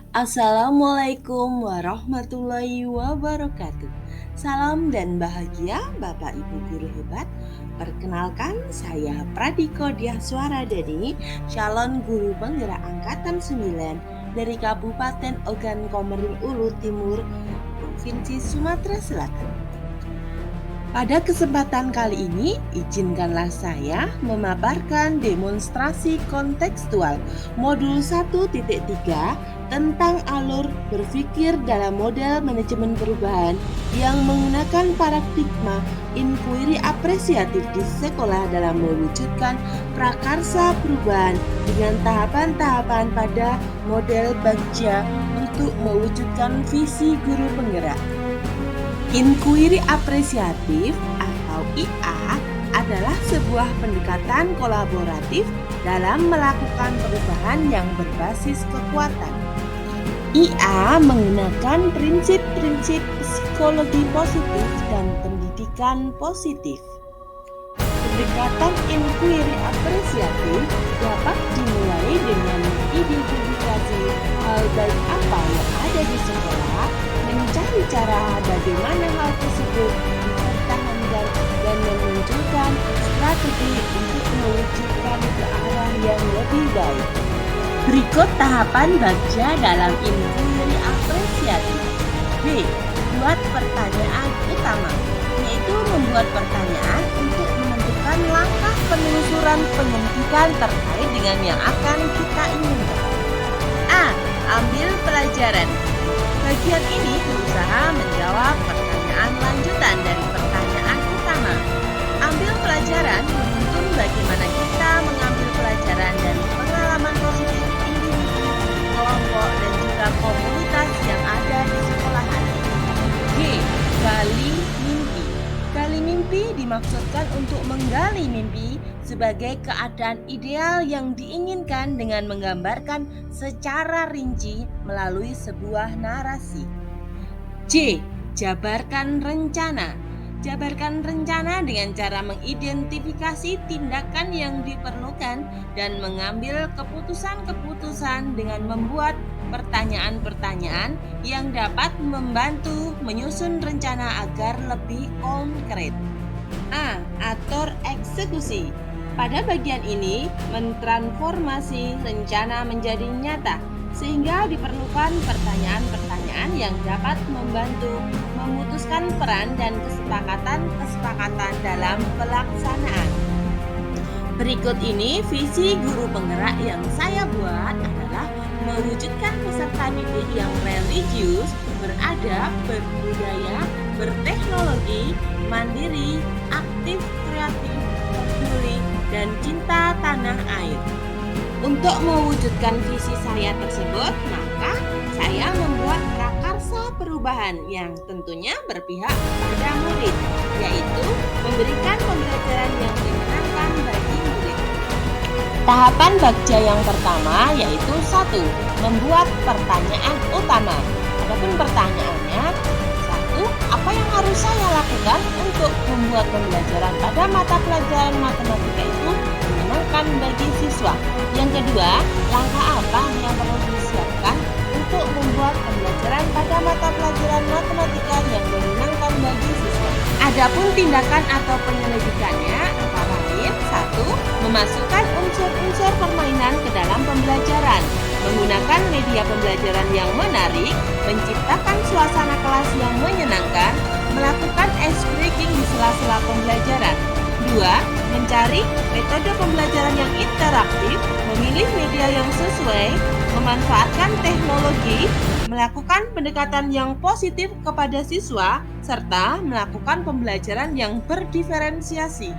Assalamualaikum warahmatullahi wabarakatuh. Salam dan bahagia Bapak Ibu guru hebat. Perkenalkan saya Pradiko Diahswara Deni, calon guru penggerak angkatan 9 dari Kabupaten Ogan Komering Ulu Timur, Provinsi Sumatera Selatan. Pada kesempatan kali ini, izinkanlah saya memaparkan demonstrasi kontekstual modul 1.3 tentang alur berpikir dalam model manajemen perubahan yang menggunakan paradigma inquiry apresiatif di sekolah dalam mewujudkan prakarsa perubahan dengan tahapan-tahapan pada model Bagja untuk mewujudkan visi guru penggerak. Inquiry apresiatif atau IA adalah sebuah pendekatan kolaboratif dalam melakukan perubahan yang berbasis kekuatan. IA menggunakan prinsip-prinsip psikologi positif dan pendidikan positif. Pendekatan inquiry apresiatif dapat dimulai dengan mengidentifikasi hal baik apa yang ada di sekolah, mencari cara bagaimana hal tersebut dipertahankan dan memunculkan strategi untuk mewujudkan ke arah yang lebih baik. Berikut tahapan Bagja dalam inquiry apresiatif. B. Buat pertanyaan utama, yaitu membuat pertanyaan untuk menentukan langkah penelusuran penyelidikan terkait dengan yang akan kita inginkan. A. Ambil pelajaran. Bagian ini berusaha menjawab pertanyaan lanjutan dari pertanyaan utama. Ambil pelajaran menuntun bagaimana kita mengambil pelajaran dari pengalaman positif individu, kelompok, dan juga komunitas yang ada di sekolahan. G. Gali mimpi. Gali mimpi dimaksudkan untuk menggali mimpi sebagai keadaan ideal yang diinginkan dengan menggambarkan secara rinci melalui sebuah narasi. J. Jabarkan rencana. Jabarkan rencana dengan cara mengidentifikasi tindakan yang diperlukan dan mengambil keputusan-keputusan dengan membuat pertanyaan-pertanyaan yang dapat membantu menyusun rencana agar lebih konkret. A. Atur eksekusi. Pada bagian ini, mentransformasi rencana menjadi nyata, sehingga diperlukan pertanyaan-pertanyaan yang dapat membantu memutuskan peran dan kesepakatan dalam pelaksanaan. Berikut ini visi guru penggerak yang saya buat adalah mewujudkan peserta didik yang religius, beradab, berbudaya, berteknologi, mandiri, aktif, kreatif, peduli, dan cinta tanah air. Untuk mewujudkan visi saya tersebut, maka saya membuat prakarsa perubahan yang tentunya berpihak pada murid, yaitu memberikan pembelajaran yang menyenangkan bagi murid. Tahapan Bagja yang pertama yaitu 1. Membuat pertanyaan utama. Adapun pertanyaannya, 1. Apa yang harus saya lakukan untuk membuat pembelajaran pada mata pelajaran matematika itu menyenangkan bagi siswa? Yang kedua, langkah apa yang perlu disiapkan untuk membuat pembelajaran pada mata pelajaran matematika yang menyenangkan bagi siswa? Adapun tindakan atau penyelidikannya antara lain 1. Memasukkan unsur-unsur permainan ke dalam pembelajaran, menggunakan media pembelajaran yang menarik, menciptakan suasana kelas yang menyenangkan, melakukan ice breaking di sela-sela pembelajaran. 2. Mencari metode pembelajaran yang interaktif, memilih media yang sesuai, memanfaatkan teknologi, melakukan pendekatan yang positif kepada siswa, serta melakukan pembelajaran yang berdiferensiasi.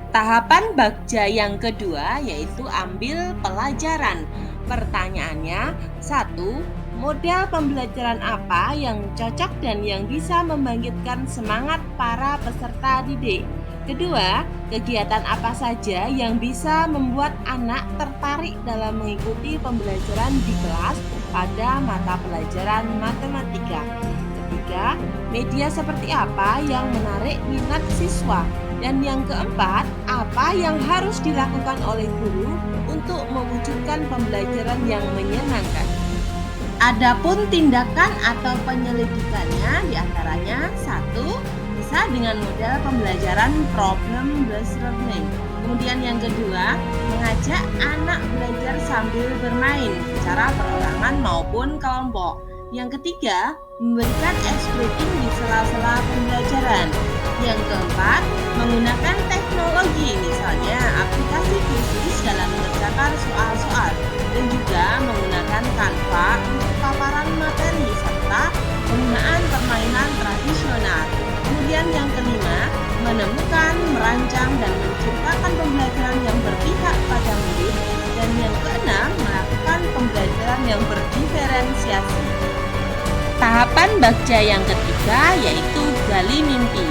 Tahapan Bagja yang kedua yaitu ambil pelajaran. Pertanyaannya, 1. Model pembelajaran apa yang cocok dan yang bisa membangkitkan semangat para peserta didik? Kedua, kegiatan apa saja yang bisa membuat anak tertarik dalam mengikuti pembelajaran di kelas pada mata pelajaran matematika? Ketiga, media seperti apa yang menarik minat siswa? Dan yang keempat, apa yang harus dilakukan oleh guru untuk mewujudkan pembelajaran yang menyenangkan? Adapun tindakan atau penyelidikannya diantaranya satu, bisa dengan model pembelajaran problem based learning. Kemudian yang kedua, mengajak anak belajar sambil bermain secara perorangan maupun kelompok. Yang ketiga, memberikan ice breaking di sela-sela pembelajaran. Yang keempat, menggunakan teknologi, misalnya aplikasi khusus dalam mengerjakan soal-soal, dan juga menggunakan Canva untuk paparan materi serta penggunaan permainan tradisional. Kemudian yang kelima, menemukan, merancang, dan menciptakan pembelajaran yang berpihak pada murid. Dan yang keenam, melakukan pembelajaran yang berdiferensiasi. Tahapan Bagja yang ketiga yaitu gali mimpi.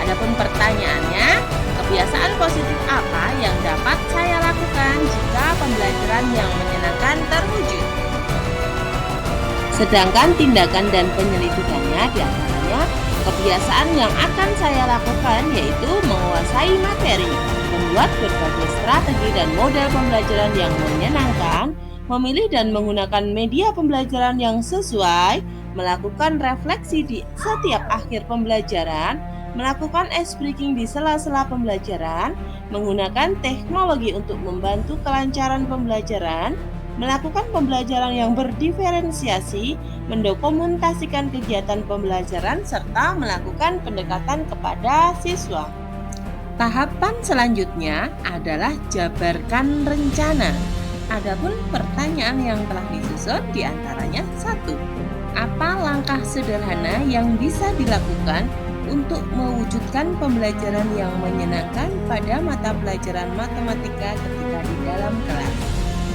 Adapun pertanyaannya, kebiasaan positif apa yang dapat saya lakukan jika pembelajaran yang menyenangkan terwujud? Sedangkan tindakan dan penyelidikannya diantaranya, kebiasaan yang akan saya lakukan yaitu menguasai materi, membuat berbagai strategi dan model pembelajaran yang menyenangkan, memilih dan menggunakan media pembelajaran yang sesuai, melakukan refleksi di setiap akhir pembelajaran, melakukan ice breaking di sela-sela pembelajaran, menggunakan teknologi untuk membantu kelancaran pembelajaran, melakukan pembelajaran yang berdiferensiasi, mendokumentasikan kegiatan pembelajaran, serta melakukan pendekatan kepada siswa. Tahapan selanjutnya adalah jabarkan rencana. Adapun pertanyaan yang telah disusun diantaranya satu, apa langkah sederhana yang bisa dilakukan untuk mewujudkan pembelajaran yang menyenangkan pada mata pelajaran matematika ketika di dalam kelas?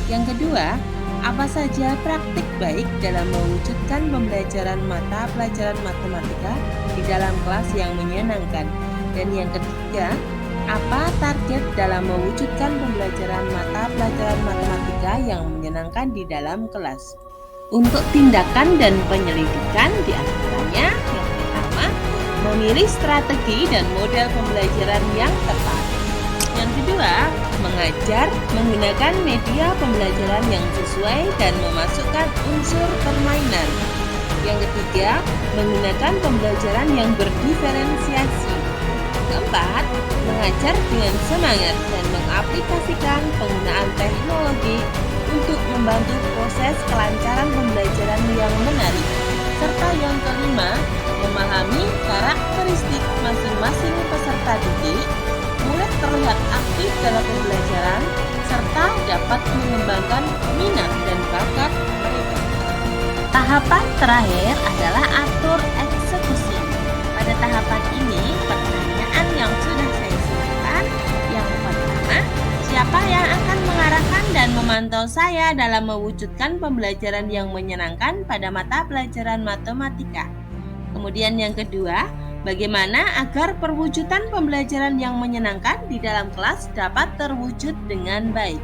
Yang kedua, apa saja praktik baik dalam mewujudkan pembelajaran mata pelajaran matematika di dalam kelas yang menyenangkan? Dan yang ketiga, apa target dalam mewujudkan pembelajaran mata pelajaran matematika yang menyenangkan di dalam kelas? Untuk tindakan dan penyelidikan diantaranya, yang pertama, memilih strategi dan model pembelajaran yang tepat. Yang kedua, mengajar menggunakan media pembelajaran yang sesuai dan memasukkan unsur permainan. Yang ketiga, menggunakan pembelajaran yang berdiferensiasi. Keempat, mengajar dengan semangat dan mengaplikasikan penggunaan teknologi untuk membantu proses kelancaran pembelajaran yang menarik. Serta yang kelima, memahami karakteristik masing-masing peserta didik, murid terlihat aktif dalam pembelajaran, serta dapat mengembangkan minat dan bakat mereka. Tahapan terakhir adalah atur eksekusi. Pada tahapan ini, pertanyaan yang sudah saya sebutkan, yang pertama, siapa yang akan mengarahkan dan memantau saya dalam mewujudkan pembelajaran yang menyenangkan pada mata pelajaran matematika? Kemudian yang kedua, bagaimana agar perwujudan pembelajaran yang menyenangkan di dalam kelas dapat terwujud dengan baik?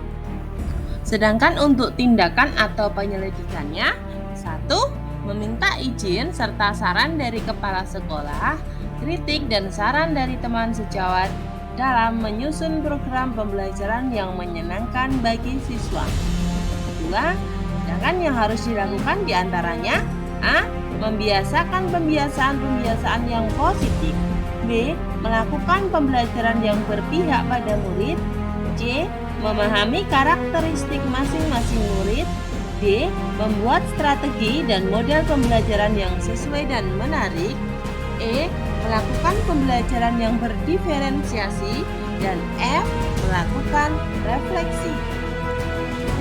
Sedangkan untuk tindakan atau penyelidikannya, satu, meminta izin serta saran dari kepala sekolah, kritik dan saran dari teman sejawat dalam menyusun program pembelajaran yang menyenangkan bagi siswa. Kedua, tindakan yang harus dilakukan diantaranya A. Membiasakan pembiasaan yang positif. B. Melakukan pembelajaran yang berpihak pada murid. C. Memahami karakteristik masing-masing murid. D. Membuat strategi dan model pembelajaran yang sesuai dan menarik. E. Melakukan pembelajaran yang berdiferensiasi. Dan F. Melakukan refleksi.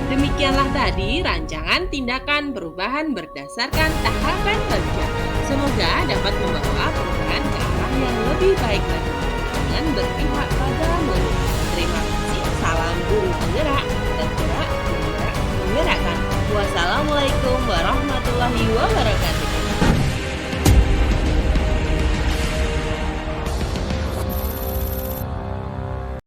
Demikianlah tadi rancangan tindakan perubahan berdasarkan tahapan Bagja. Semoga dapat membawa perubahan ke arah yang lebih baik lagi dengan berpihak pada murid. Terima kasih. Salam guru penggerak, tergerak, bergerak, menggerakkan. Wassalamualaikum warahmatullahi wabarakatuh.